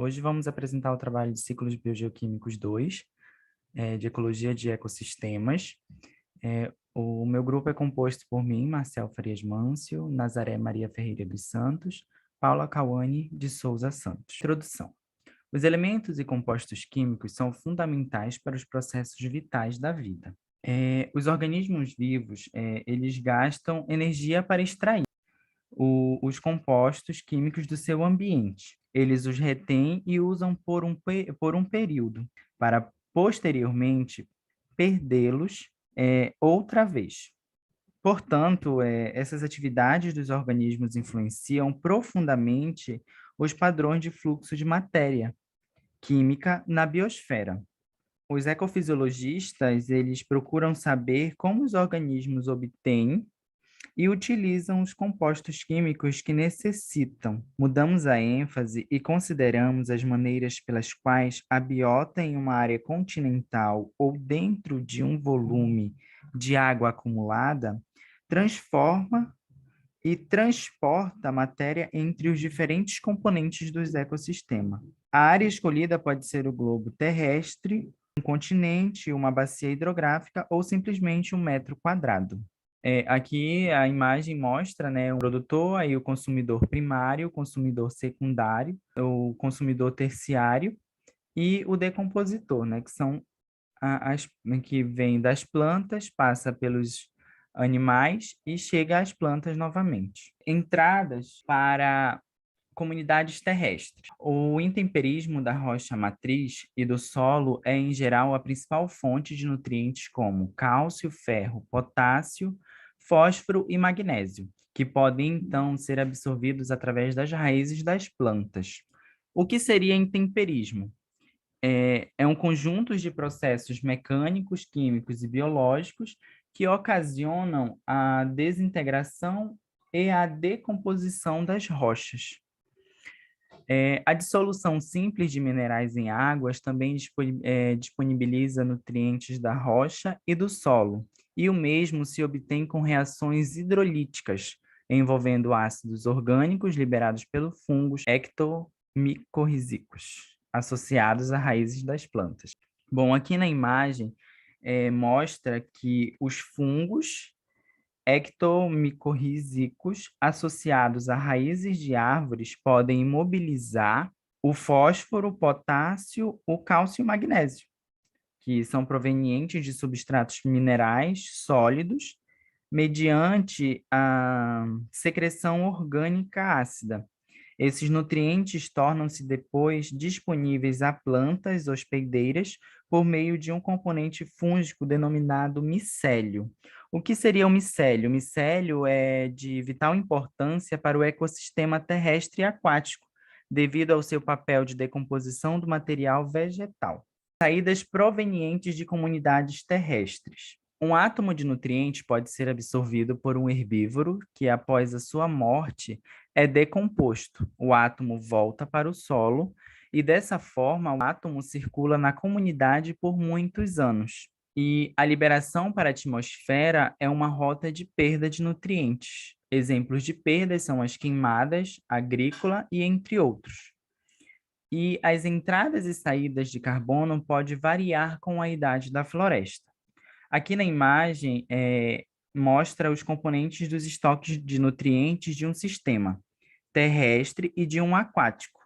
Hoje vamos apresentar o trabalho de ciclos biogeoquímicos 2, de ecologia de ecossistemas. O meu grupo é composto por mim, Marcel Farias Mâncio, Nazaré Maria Ferreira dos Santos, Paula Cauane de Souza Santos. Introdução. Os elementos e compostos químicos são fundamentais para os processos vitais da vida. Os organismos vivos, eles gastam energia para extrair os compostos químicos do seu ambiente. Eles os retêm e usam por um período, para posteriormente perdê-los outra vez. Portanto, essas atividades dos organismos influenciam profundamente os padrões de fluxo de matéria química na biosfera. Os ecofisiologistas, eles procuram saber como os organismos obtêm e utilizam os compostos químicos que necessitam. Mudamos a ênfase e consideramos as maneiras pelas quais a biota em uma área continental ou dentro de um volume de água acumulada transforma e transporta a matéria entre os diferentes componentes do ecossistema. A área escolhida pode ser o globo terrestre, um continente, uma bacia hidrográfica ou simplesmente um metro quadrado. Aqui a imagem mostra, né, o produtor, aí o consumidor primário, o consumidor secundário, o consumidor terciário e o decompositor, né, que são as que vem das plantas, passa pelos animais e chega às plantas novamente. Entradas para comunidades terrestres. O intemperismo da rocha matriz e do solo é, em geral, a principal fonte de nutrientes como cálcio, ferro, potássio, fósforo e magnésio, que podem, então, ser absorvidos através das raízes das plantas. O que seria intemperismo? É um conjunto de processos mecânicos, químicos e biológicos que ocasionam a desintegração e a decomposição das rochas. A dissolução simples de minerais em águas também disponibiliza nutrientes da rocha e do solo, e o mesmo se obtém com reações hidrolíticas, envolvendo ácidos orgânicos liberados pelos fungos ectomicorrízicos, associados a raízes das plantas. Bom, aqui na imagem mostra que os fungos ectomicorrízicos associados a raízes de árvores podem imobilizar o fósforo, o potássio, o cálcio e o magnésio, que são provenientes de substratos minerais sólidos, mediante a secreção orgânica ácida. Esses nutrientes tornam-se depois disponíveis a plantas hospedeiras por meio de um componente fúngico denominado micélio. O que seria o micélio? O micélio é de vital importância para o ecossistema terrestre e aquático, devido ao seu papel de decomposição do material vegetal. Saídas provenientes de comunidades terrestres. Um átomo de nutriente pode ser absorvido por um herbívoro que, após a sua morte, é decomposto. O átomo volta para o solo e, dessa forma, o átomo circula na comunidade por muitos anos. E a liberação para a atmosfera é uma rota de perda de nutrientes. Exemplos de perdas são as queimadas, agrícola e entre outros. E as entradas e saídas de carbono podem variar com a idade da floresta. Aqui na imagem mostra os componentes dos estoques de nutrientes de um sistema terrestre e de um aquático.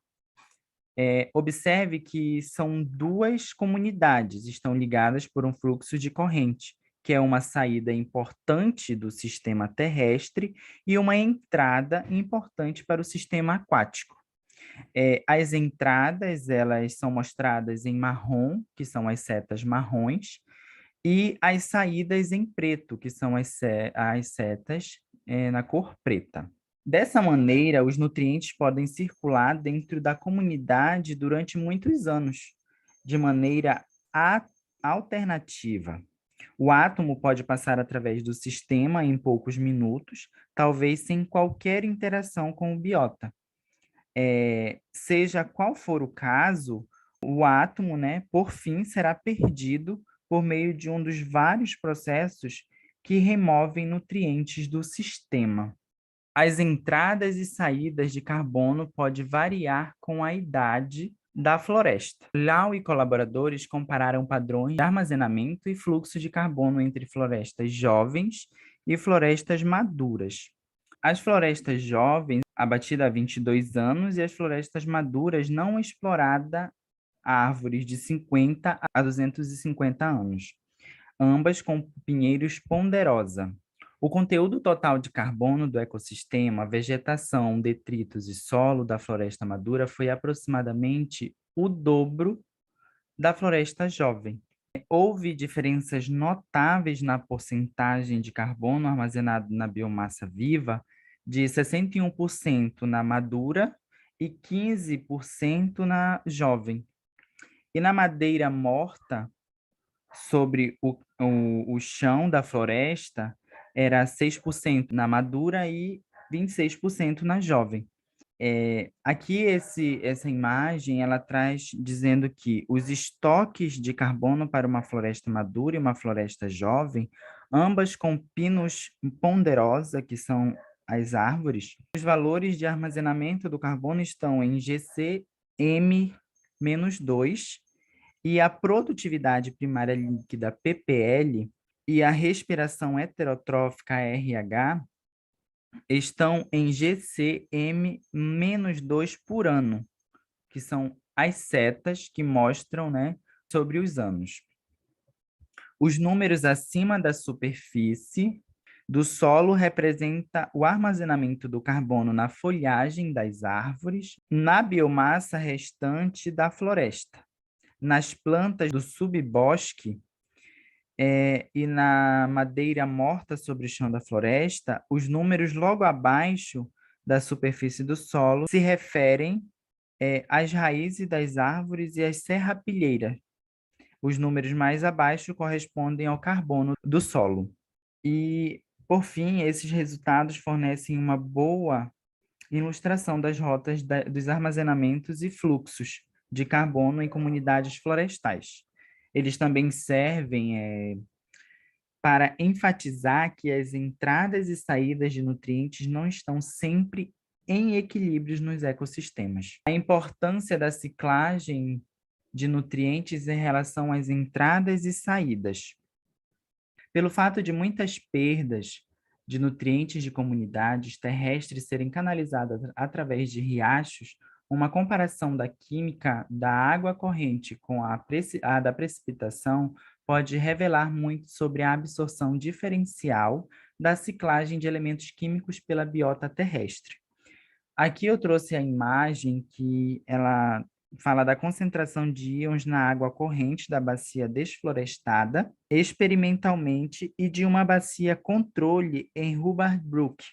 Observe que são duas comunidades, estão ligadas por um fluxo de corrente, que é uma saída importante do sistema terrestre e uma entrada importante para o sistema aquático. As entradas, elas são mostradas em marrom, que são as setas marrons, e as saídas em preto, que são as setas na cor preta. Dessa maneira, os nutrientes podem circular dentro da comunidade durante muitos anos, de maneira alternativa. O átomo pode passar através do sistema em poucos minutos, talvez sem qualquer interação com o biota. Seja qual for o caso, o átomo, né, por fim, será perdido por meio de um dos vários processos que removem nutrientes do sistema. As entradas e saídas de carbono podem variar com a idade da floresta. Lau e colaboradores compararam padrões de armazenamento e fluxo de carbono entre florestas jovens e florestas maduras. As florestas jovens, abatida há 22 anos, e as florestas maduras não explorada, árvores de 50 a 250 anos, ambas com pinheiros ponderosa. O conteúdo total de carbono do ecossistema, vegetação, detritos e solo da floresta madura foi aproximadamente o dobro da floresta jovem. Houve diferenças notáveis na porcentagem de carbono armazenado na biomassa viva, de 61% na madura e 15% na jovem. E na madeira morta, sobre o chão da floresta, era 6% na madura e 26% na jovem. Aqui essa imagem ela traz dizendo que os estoques de carbono para uma floresta madura e uma floresta jovem, ambas com pinos ponderosa, que são as árvores, os valores de armazenamento do carbono estão em GCM-2 e a produtividade primária líquida PPL e a respiração heterotrófica RH estão em GCM-2 por ano, que são as setas que mostram, né, sobre os anos. Os números acima da superfície do solo representa o armazenamento do carbono na folhagem das árvores, na biomassa restante da floresta. Nas plantas do subbosque e na madeira morta sobre o chão da floresta, os números logo abaixo da superfície do solo se referem às raízes das árvores e às serrapilheiras. Os números mais abaixo correspondem ao carbono do solo. E, por fim, esses resultados fornecem uma boa ilustração das rotas dos armazenamentos e fluxos de carbono em comunidades florestais. Eles também servem para enfatizar que as entradas e saídas de nutrientes não estão sempre em equilíbrios nos ecossistemas. A importância da ciclagem de nutrientes em relação às entradas e saídas. Pelo fato de muitas perdas de nutrientes de comunidades terrestres serem canalizadas através de riachos, uma comparação da química da água corrente com a da precipitação pode revelar muito sobre a absorção diferencial da ciclagem de elementos químicos pela biota terrestre. Aqui eu trouxe a imagem que ela fala da concentração de íons na água corrente da bacia desflorestada, experimentalmente, e de uma bacia controle em Hubbard Brook.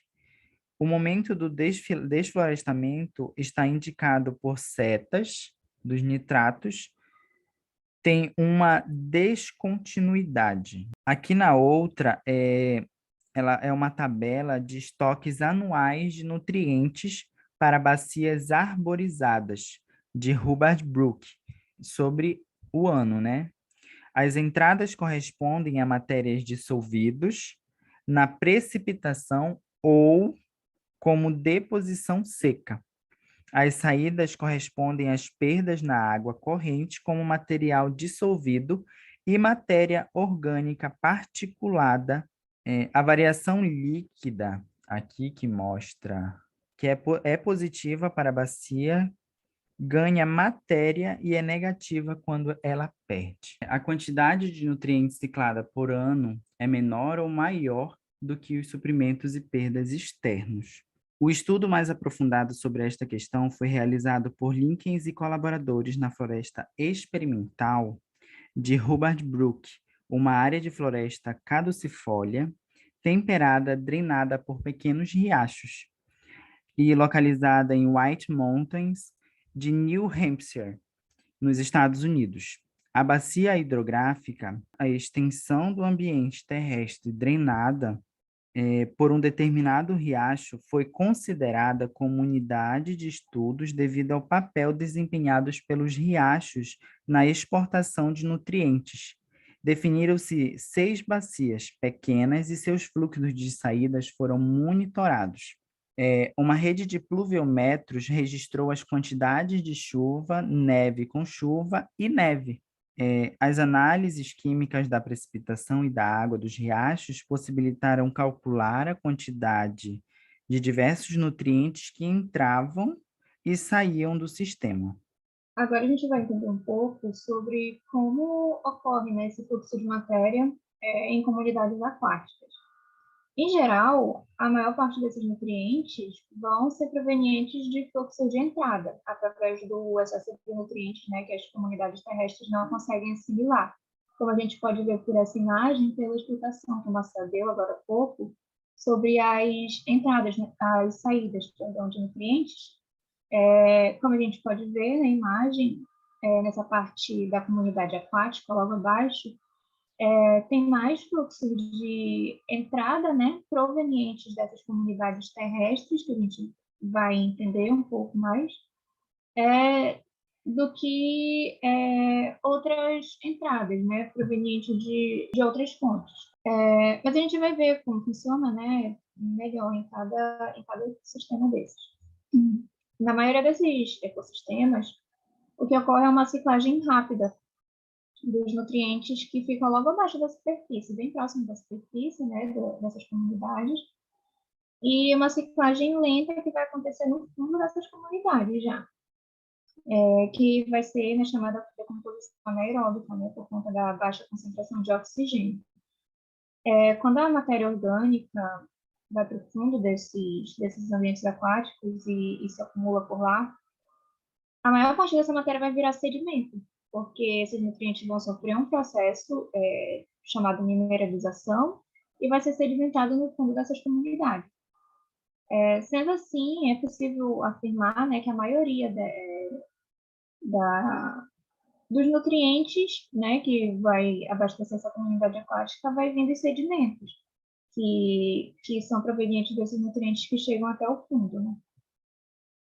O momento do desflorestamento está indicado por setas dos nitratos, tem uma descontinuidade. Aqui na outra, ela é uma tabela de estoques anuais de nutrientes para bacias arborizadas de Hubbard Brook, sobre o ano, né? As entradas correspondem a matérias dissolvidos na precipitação ou como deposição seca. As saídas correspondem às perdas na água corrente como material dissolvido e matéria orgânica particulada. A variação líquida, aqui que mostra que é positiva para a bacia, ganha matéria e é negativa quando ela perde. A quantidade de nutrientes ciclada por ano é menor ou maior do que os suprimentos e perdas externos. O estudo mais aprofundado sobre esta questão foi realizado por Linkens e colaboradores na floresta experimental de Hubbard Brook, uma área de floresta caducifólia, temperada, drenada por pequenos riachos, e localizada em White Mountains, de New Hampshire, nos Estados Unidos. A bacia hidrográfica, a extensão do ambiente terrestre drenada por um determinado riacho, foi considerada como unidade de estudos devido ao papel desempenhados pelos riachos na exportação de nutrientes. Definiram-se 6 bacias pequenas e seus fluxos de saídas foram monitorados. Uma rede de pluviometros registrou as quantidades de chuva, neve com chuva e neve. As análises químicas da precipitação e da água dos riachos possibilitaram calcular a quantidade de diversos nutrientes que entravam e saíam do sistema. Agora a gente vai entender um pouco sobre como ocorre, né, esse fluxo de matéria em comunidades aquáticas. Em geral, a maior parte desses nutrientes vão ser provenientes de fluxo de entrada, através do excesso de nutrientes, né, que as comunidades terrestres não conseguem assimilar. Como a gente pode ver por essa imagem, pela explicação que o Marcelo deu agora há pouco, sobre as entradas, né, as saídas, perdão, de nutrientes, como a gente pode ver na imagem, nessa parte da comunidade aquática, logo abaixo, tem mais fluxo de entrada, né, provenientes dessas comunidades terrestres, que a gente vai entender um pouco mais, do que outras entradas, né, provenientes de outras fontes. Mas a gente vai ver como funciona, né, melhor em cada sistema desses. Na maioria desses ecossistemas, o que ocorre é uma ciclagem rápida dos nutrientes que ficam logo abaixo da superfície, bem próximo da superfície, né, dessas comunidades, e uma ciclagem lenta que vai acontecer no fundo dessas comunidades já, que vai ser, né, chamada decomposição anaeróbica, né, por conta da baixa concentração de oxigênio. Quando a matéria orgânica vai para o fundo desses ambientes aquáticos e se acumula por lá, a maior parte dessa matéria vai virar sedimento, porque esses nutrientes vão sofrer um processo chamado mineralização e vai ser sedimentado no fundo dessas comunidades. Sendo assim, é possível afirmar, né, que a maioria dos nutrientes, né, que vai abastecer essa comunidade aquática vai vir dos sedimentos, que são provenientes desses nutrientes que chegam até o fundo, né?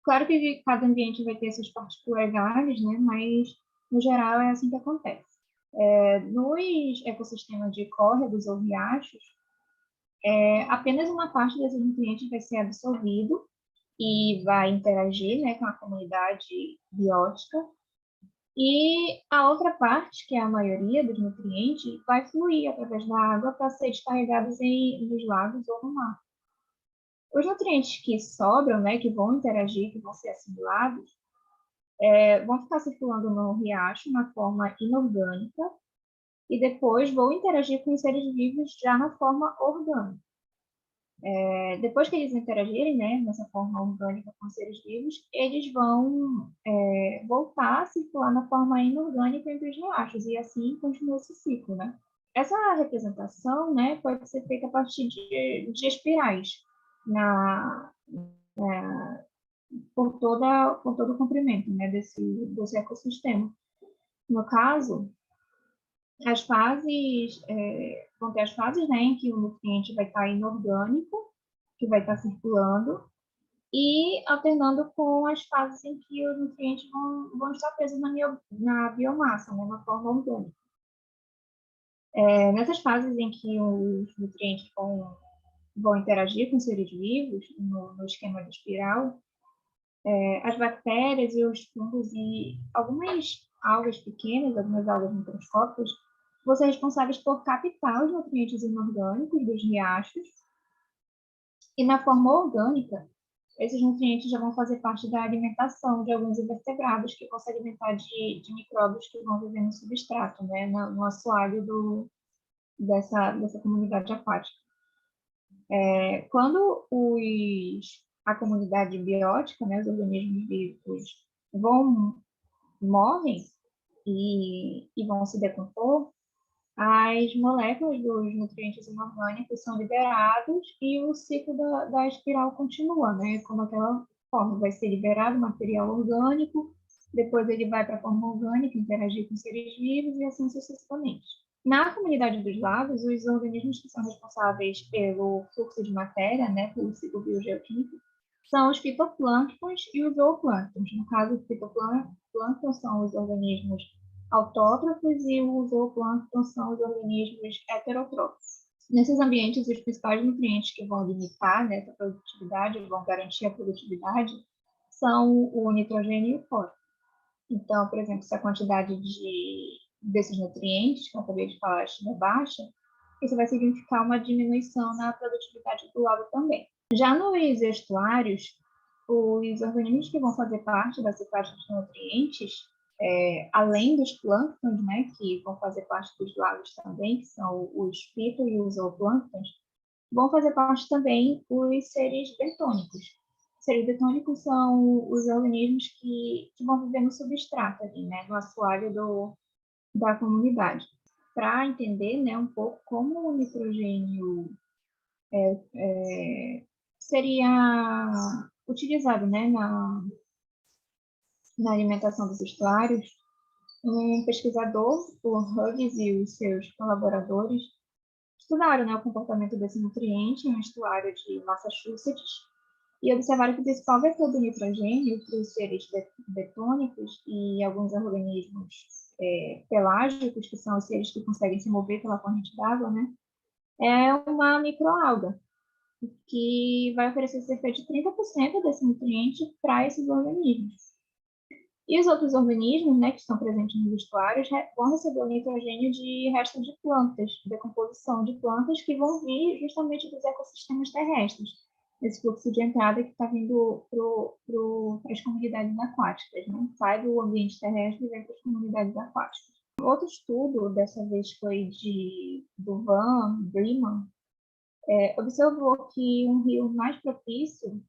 Claro que cada ambiente vai ter suas particularidades, né? Mas, no geral, é assim que acontece. Nos ecossistemas de córregos ou riachos, apenas uma parte desses nutrientes vai ser absorvido e vai interagir, né, com a comunidade biótica, e a outra parte, que é a maioria dos nutrientes, vai fluir através da água para ser descarregados nos lagos ou no mar. Os nutrientes que sobram, né, que vão interagir, que vão ser assimilados, vão ficar circulando no riacho na forma inorgânica e depois vão interagir com os seres vivos já na forma orgânica. Depois que eles interagirem, né, nessa forma orgânica com os seres vivos, eles vão voltar a circular na forma inorgânica entre os riachos e assim continua esse ciclo, né? Essa representação, né, pode ser feita a partir de espirais por todo o comprimento, né, desse ecossistema. No caso, as fases, vão ter as fases, né, em que o nutriente vai estar inorgânico, que vai estar circulando, e alternando com as fases em que os nutrientes vão estar presos na biomassa, né, na forma orgânica. Nessas fases em que os nutrientes vão interagir com os seres vivos, no esquema de espiral, as bactérias e os fungos e algumas algas pequenas, algumas algas microscópicas, vão ser responsáveis por captar os nutrientes inorgânicos dos riachos, e na forma orgânica, esses nutrientes já vão fazer parte da alimentação de alguns invertebrados que vão se alimentar de micróbios que vão viver no substrato, né, no assoalho dessa comunidade aquática. Quando a comunidade biótica, né, os organismos vivos, morrem e vão se decompor, as moléculas dos nutrientes inorgânicos são liberados e o ciclo da espiral continua, né? Como aquela forma, vai ser liberado material orgânico, depois ele vai para a forma orgânica, interagir com seres vivos e assim sucessivamente. Na comunidade dos lagos, os organismos que são responsáveis pelo fluxo de matéria, né, pelo ciclo biogeoquímico, são os fitoplânctons e os zooplânctons. No caso, os fitoplânctons são os organismos autótrofos e os zooplânctons são os organismos heterótrofos. Nesses ambientes, os principais nutrientes que vão limitar, né, essa produtividade, vão garantir a produtividade, são o nitrogênio e o fósforo. Então, por exemplo, se a quantidade desses nutrientes, que eu acabei de falar, estiver baixa, isso vai significar uma diminuição na produtividade do lago também. Já nos estuários, os organismos que vão fazer parte da ciclagem de nutrientes, além dos plânctons, né, que vão fazer parte dos lagos também, que são os fito e os zooplânctons, vão fazer parte também os seres bentônicos. Os seres bentônicos são os organismos que vão viver no substrato, ali, né, no assoalho da comunidade. Para entender, né, um pouco como o nitrogênio seria utilizado, né, na alimentação dos estuários, um pesquisador, o Hughes e os seus colaboradores, estudaram, né, o comportamento desse nutriente em um estuário de Massachusetts e observaram que o principal vetor do nitrogênio para os seres betônicos e alguns organismos pelágicos, que são os seres que conseguem se mover pela corrente d'água, né, é uma microalga, que vai oferecer cerca de 30% desse nutriente para esses organismos. E os outros organismos, né, que estão presentes nos estuários, vão receber o nitrogênio de resto de plantas, de decomposição de plantas que vão vir justamente dos ecossistemas terrestres, esse fluxo de entrada que está vindo para as comunidades aquáticas, né? Sai do ambiente terrestre e vem para as comunidades aquáticas. Outro estudo, dessa vez foi do Van Breeman, observou que um rio mais propício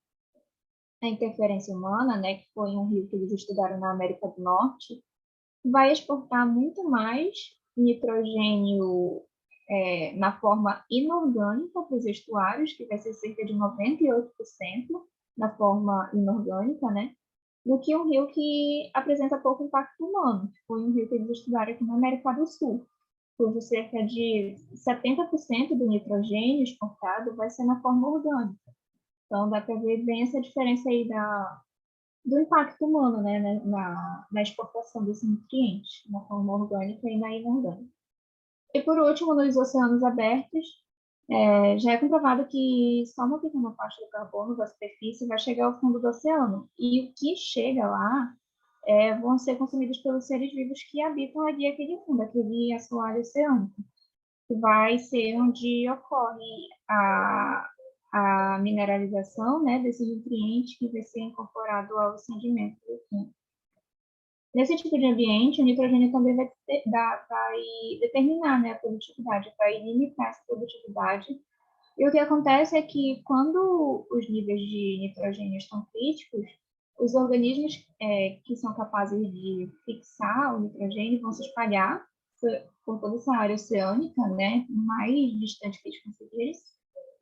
à interferência humana, né, que foi um rio que eles estudaram na América do Norte, vai exportar muito mais nitrogênio na forma inorgânica para os estuários, que vai ser cerca de 98% na forma inorgânica, né, do que um rio que apresenta pouco impacto humano, que foi um rio que eles estudaram aqui na América do Sul, cujo cerca de 70% do nitrogênio exportado vai ser na forma orgânica. Então, dá para ver bem essa diferença aí do impacto humano, né, na exportação desse nutriente, na forma orgânica e na inorgânica. E, por último, nos oceanos abertos, já é comprovado que só uma pequena parte do carbono da superfície vai chegar ao fundo do oceano. E o que chega lá vão ser consumidos pelos seres vivos que habitam ali aquele fundo, aquele assoalho oceânico, que vai ser onde ocorre a mineralização, né, desse nutriente que vai ser incorporado ao sedimento do fundo. Nesse tipo de ambiente, o nitrogênio também vai determinar, né, a produtividade, vai limitar essa produtividade. E o que acontece é que, quando os níveis de nitrogênio estão críticos, os organismos que são capazes de fixar o nitrogênio vão se espalhar por toda essa área oceânica, né, mais distante que eles conseguirem,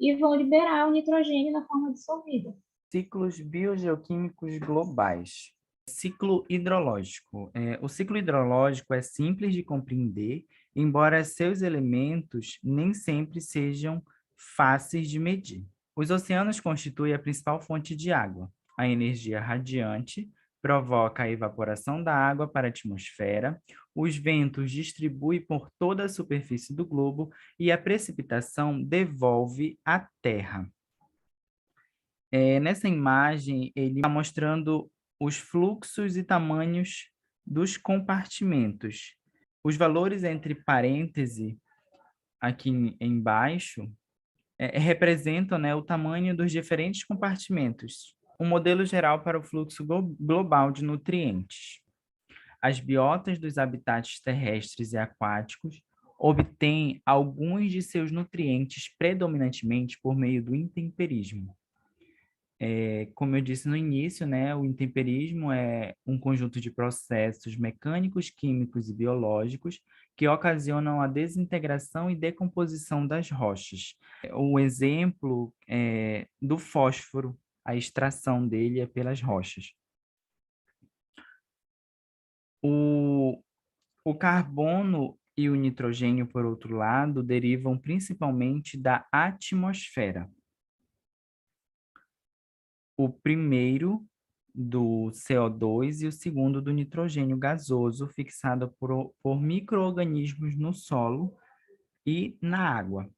e vão liberar o nitrogênio na forma dissolvida. Ciclos biogeoquímicos globais. Ciclo hidrológico. O ciclo hidrológico é simples de compreender, embora seus elementos nem sempre sejam fáceis de medir. Os oceanos constituem a principal fonte de água. A energia radiante provoca a evaporação da água para a atmosfera, os ventos distribuem por toda a superfície do globo e a precipitação devolve à Terra. Nessa imagem, ele está mostrando os fluxos e tamanhos dos compartimentos. Os valores entre parênteses, aqui embaixo, representam, né, o tamanho dos diferentes compartimentos. Um modelo geral para o fluxo global de nutrientes. As biotas dos habitats terrestres e aquáticos obtêm alguns de seus nutrientes predominantemente por meio do intemperismo. Como eu disse no início, né, o intemperismo é um conjunto de processos mecânicos, químicos e biológicos que ocasionam a desintegração e decomposição das rochas. O exemplo do fósforo, a extração dele é pelas rochas. O carbono e o nitrogênio, por outro lado, derivam principalmente da atmosfera. O primeiro do CO2 e o segundo do nitrogênio gasoso, fixado por micro-organismos no solo e na água.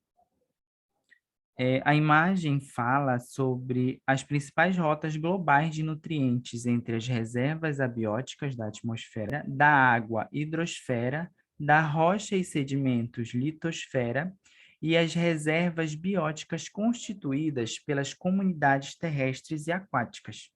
A imagem fala sobre as principais rotas globais de nutrientes entre as reservas abióticas da atmosfera, da água, hidrosfera, da rocha e sedimentos, litosfera, e as reservas bióticas constituídas pelas comunidades terrestres e aquáticas.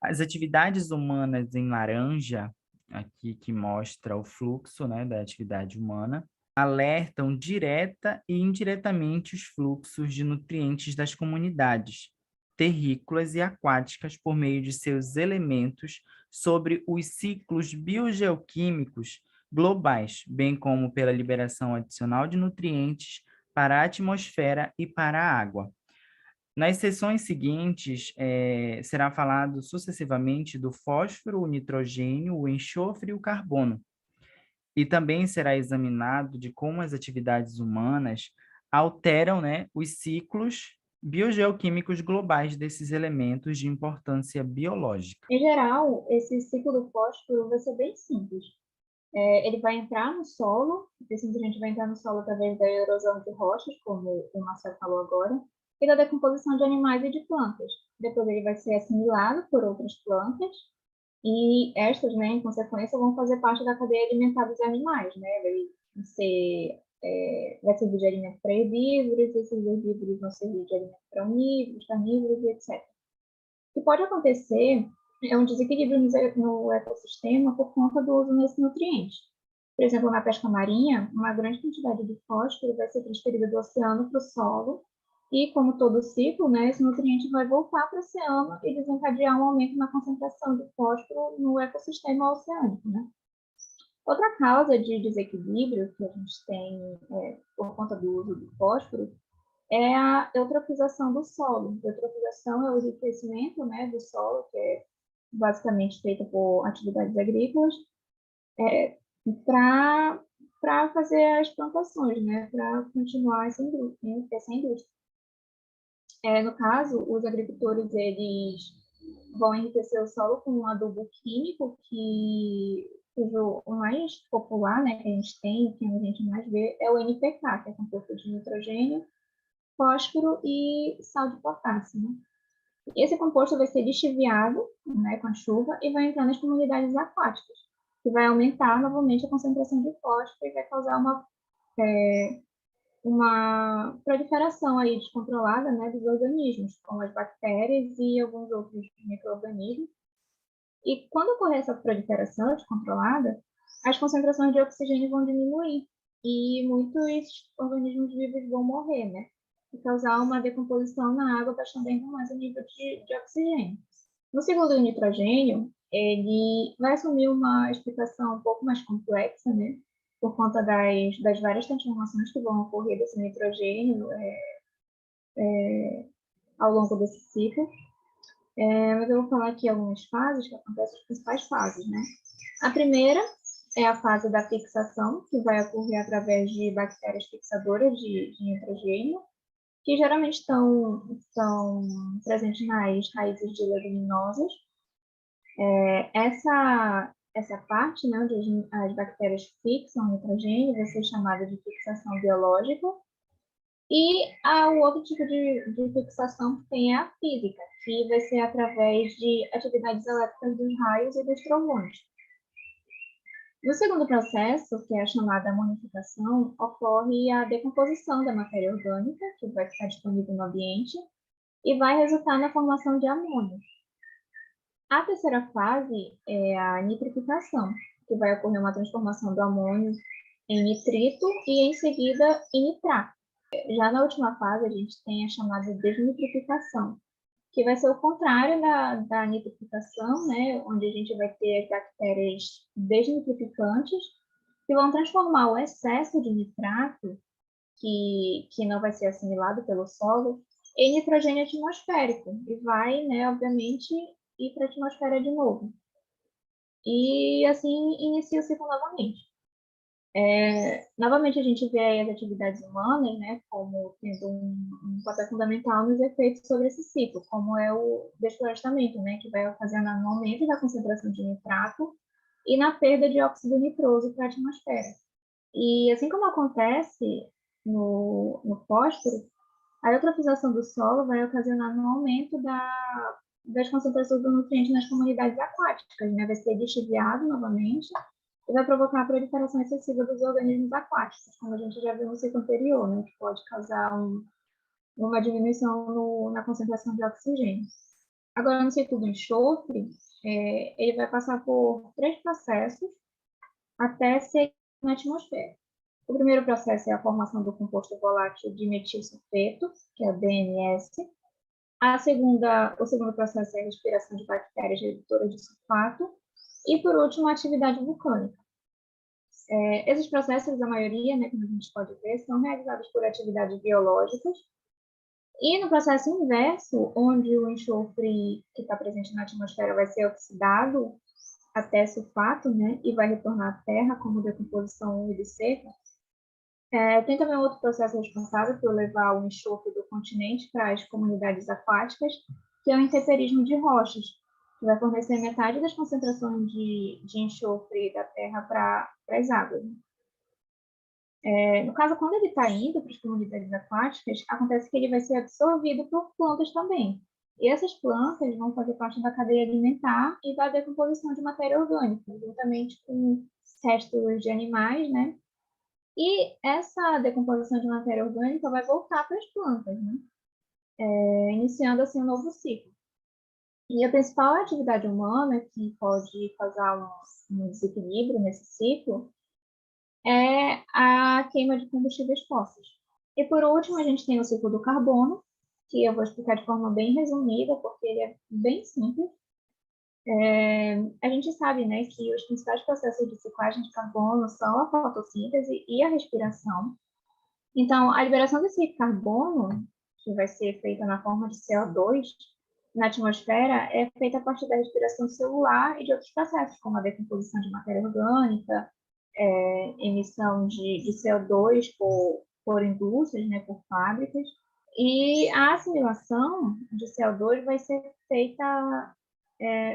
As atividades humanas em laranja, aqui que mostra o fluxo, né, da atividade humana, alertam direta e indiretamente os fluxos de nutrientes das comunidades terrícolas e aquáticas por meio de seus elementos sobre os ciclos biogeoquímicos globais, bem como pela liberação adicional de nutrientes para a atmosfera e para a água. Nas sessões seguintes, será falado sucessivamente do fósforo, o nitrogênio, o enxofre e o carbono. E também será examinado de como as atividades humanas alteram, né, os ciclos biogeoquímicos globais desses elementos de importância biológica. Em geral, esse ciclo do fósforo vai ser bem simples. Ele vai entrar no solo, esse nutriente vai entrar no solo através da erosão de rochas, como o Marcelo falou agora, e da decomposição de animais e de plantas. Depois ele vai ser assimilado por outras plantas, e estas, né, em consequência, vão fazer parte da cadeia alimentar dos animais, né? Vai servir de alimento para herbívoros, esses herbívoros vão servir de alimento para onívoros, carnívoros e etc. O que pode acontecer é um desequilíbrio no ecossistema por conta do uso desse nutriente. Por exemplo, na pesca marinha, uma grande quantidade de fósforo vai ser transferida do oceano para o solo, e como todo ciclo, né, esse nutriente vai voltar para o oceano e desencadear um aumento na concentração de fósforo no ecossistema oceânico, né? Outra causa de desequilíbrio que a gente tem por conta do uso do fósforo é a eutrofização do solo. A eutrofização é o enriquecimento, né, do solo, que é basicamente feita por atividades agrícolas, para fazer as plantações, né, para continuar essa indústria. No caso, os agricultores eles vão enriquecer o solo com um adubo químico o mais popular, né, que a gente tem, que a gente mais vê, é o NPK, que é composto de nitrogênio, fósforo e sal de potássio, né? Esse composto vai ser lixiviado, né, com a chuva e vai entrar nas comunidades aquáticas, que vai aumentar novamente a concentração de fósforo e vai causar uma proliferação aí descontrolada, né, dos organismos, como as bactérias e alguns outros micro-organismos. E quando ocorrer essa proliferação descontrolada, as concentrações de oxigênio vão diminuir e muitos organismos vivos vão morrer, né? E causar uma decomposição na água, baixando ainda mais o nível de oxigênio. No ciclo do nitrogênio, ele vai assumir uma explicação um pouco mais complexa, né? Por conta das várias transformações que vão ocorrer desse nitrogênio ao longo desse ciclo. Mas eu vou falar aqui algumas fases que acontecem, as principais fases, né? A primeira é a fase da fixação, que vai ocorrer através de bactérias fixadoras de nitrogênio, que geralmente estão presentes nas raízes de leguminosas. Essa parte, né, onde as bactérias fixam o nitrogênio, vai ser chamada de fixação biológica. E o outro tipo de fixação que tem é a física, que vai ser através de atividades elétricas dos raios e dos trovões. No segundo processo, que é a chamada amonificação, ocorre a decomposição da matéria orgânica, que vai ficar disponível no ambiente, e vai resultar na formação de amônio. A terceira fase é a nitrificação, que vai ocorrer uma transformação do amônio em nitrito e, em seguida, em nitrato. Já na última fase, a gente tem a chamada desnitrificação, que vai ser o contrário da nitrificação, né, onde a gente vai ter as bactérias desnitrificantes, que vão transformar o excesso de nitrato, que não vai ser assimilado pelo solo, em nitrogênio atmosférico, e vai, né, obviamente, ir para a atmosfera de novo. E assim inicia o ciclo novamente. Novamente, a gente vê aí as atividades humanas, né, como tendo um papel fundamental nos efeitos sobre esse ciclo, como é o desflorestamento, né, que vai ocasionar no aumento da concentração de nitrato e na perda de óxido nitroso para a atmosfera. E assim como acontece no fósforo, A eutrofização do solo vai ocasionar um aumento das concentrações do nutriente nas comunidades aquáticas, né? Vai ser lixiviado novamente e vai provocar a proliferação excessiva dos organismos aquáticos, como a gente já viu no ciclo anterior, né? Que pode causar uma diminuição na concentração de oxigênio. Agora, no ciclo do enxofre, ele vai passar por 3 processos até ser na atmosfera. O primeiro processo é a formação do composto volátil de metilsulfeto, que é o DMS. O segundo processo é a respiração de bactérias redutoras de sulfato. E, por último, a atividade vulcânica. Esses processos, a maioria, né, como a gente pode ver, são realizados por atividades biológicas. E no processo inverso, onde o enxofre que está presente na atmosfera vai ser oxidado até sulfato, né, e vai retornar à Terra como decomposição úmida e seca, tem também outro processo responsável por levar o enxofre do continente para as comunidades aquáticas, que é o intemperismo de rochas, que vai fornecer metade das concentrações de enxofre da Terra para as águas. No caso, quando ele está indo para as comunidades aquáticas, acontece que ele vai ser absorvido por plantas também. E essas plantas vão fazer parte da cadeia alimentar e da decomposição de matéria orgânica, juntamente com restos de animais, né? E essa decomposição de matéria orgânica vai voltar para as plantas, né? Iniciando assim um novo ciclo. E a principal atividade humana que pode causar um desequilíbrio nesse ciclo é a queima de combustíveis fósseis. E por último, a gente tem o ciclo do carbono, que eu vou explicar de forma bem resumida, porque ele é bem simples. A gente sabe, né, que os principais processos de ciclagem de carbono são a fotossíntese e a respiração. Então, a liberação desse carbono, que vai ser feita na forma de CO2 na atmosfera, é feita a partir da respiração celular e de outros processos, como a decomposição de matéria orgânica, emissão de CO2 por indústrias, né, por fábricas. E a assimilação de CO2 vai ser feita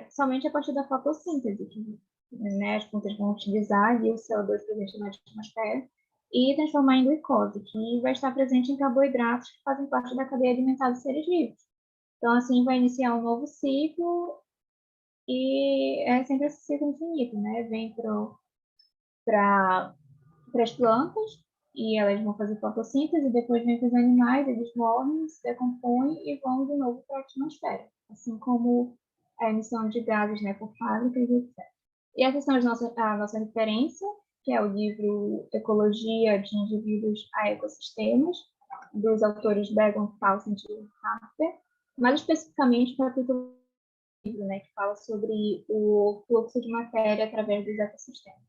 somente a partir da fotossíntese, que, né, as plantas vão utilizar ali o CO2 presente na atmosfera e transformar em glicose, que vai estar presente em carboidratos que fazem parte da cadeia alimentar dos seres vivos. Então, assim, vai iniciar um novo ciclo e é sempre esse ciclo infinito, né? Vem para as plantas e elas vão fazer fotossíntese, depois vem para os animais, eles morrem, se decompõem e vão de novo para a atmosfera, assim como a emissão de gases, né, por fábricas e etc. E essas são a nossa referência, que é o livro Ecologia de Indivíduos a Ecossistemas, dos autores Begon, Townsend e Harper, mais especificamente o capítulo, né, que fala sobre o fluxo de matéria através dos ecossistemas.